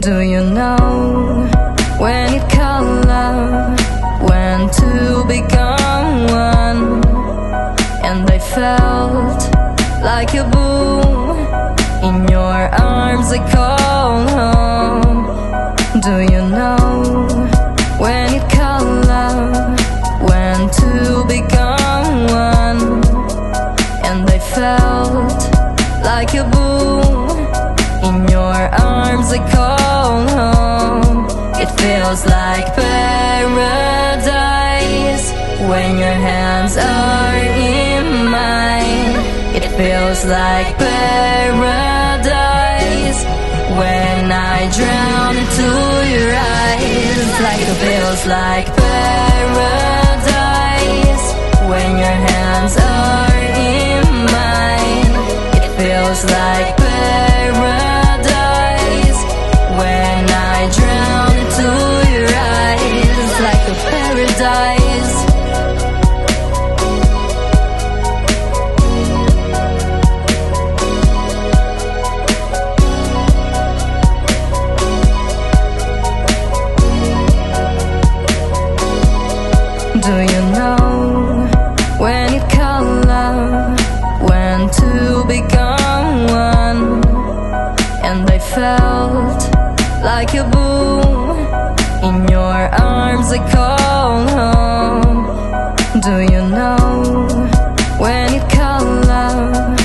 Do you know when it called love, when two become one? And I felt like a boom in your arms, I called home. Do you know when it called love, when two become one? And I felt like a boom in your arms, I called home. It feels like paradise when your hands are in mine. It feels like paradise when I drown into your eyes. Like it feels like paradise when your hands are in mine. It feels like paradise when I drown into your eyes. Like a paradise. Do you know when it called love, when two become one? And I felt like a boom in your arms, I called home. Do you know when it called love,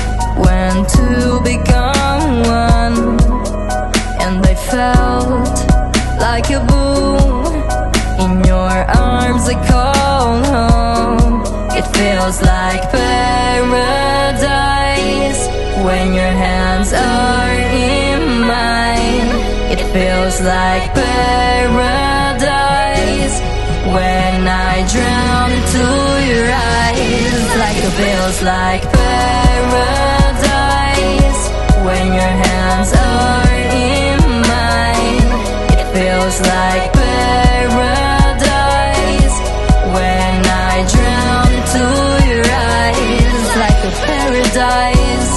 when two become one? And I felt like a boom in your arms, I called home. It feels like paradise when your hands are in mine. It feels like paradise when I drown into your eyes. Like it feels like paradise when your hands are in mine. It feels like paradise when I drown into your eyes. Like a paradise.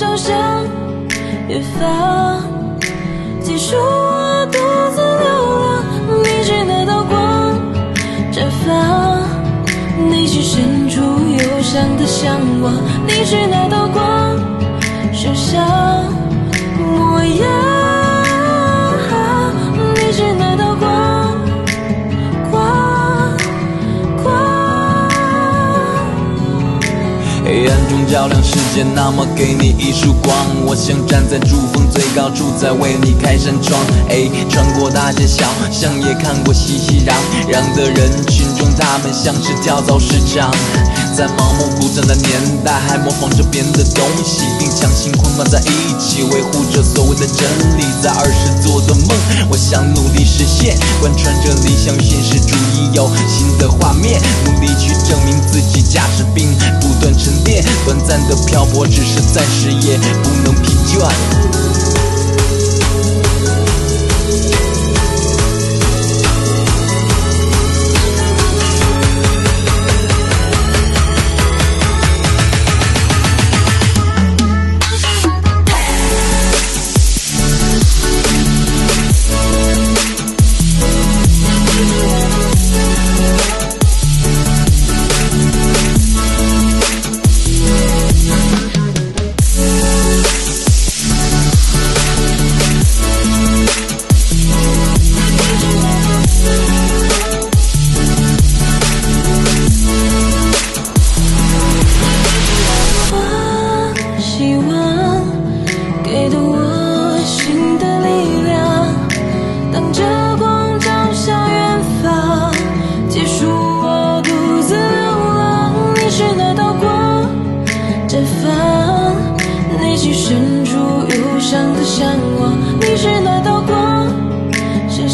照向远方，结束我独自流浪。你是那道光绽放，内心深处忧伤的向往。你是那道光射向模样。你是那道光，黑暗中照亮世界，那么给你一束光。我想站在珠峰最高处，再为你开扇窗。穿过大街小巷，也看过熙熙攘攘的人群中，他们像是跳蚤市场。在盲目鼓掌的年代，还模仿着别人的东西，并强行捆绑在一起，维护着所谓的真理。在20做的梦，我想努力实现，贯穿着理想与现实主义，有新的画面，努力去证明自己价值，并不断沉淀。短暂的漂泊只是暂时，也不能疲倦。希望给的我新的力量，当这光照向远方，结束我独自流浪。你是那道光绽放。